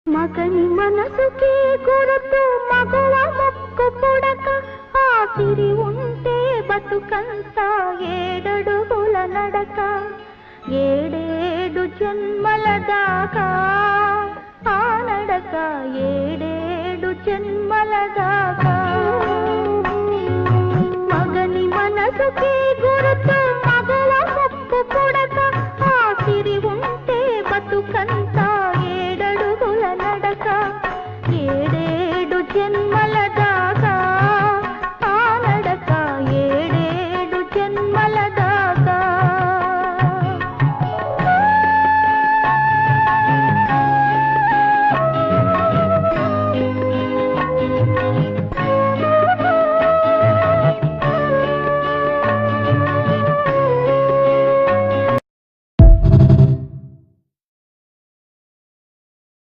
మగని మనసుకి గురుతు మగవ మొక్కు పుడక ఆ సిరి ఉంటే బతుకంత ఏడడుగుల నడక ఏడేడు జన్మల దాకా ఆ నడక ఏడేడు జన్మల దాకా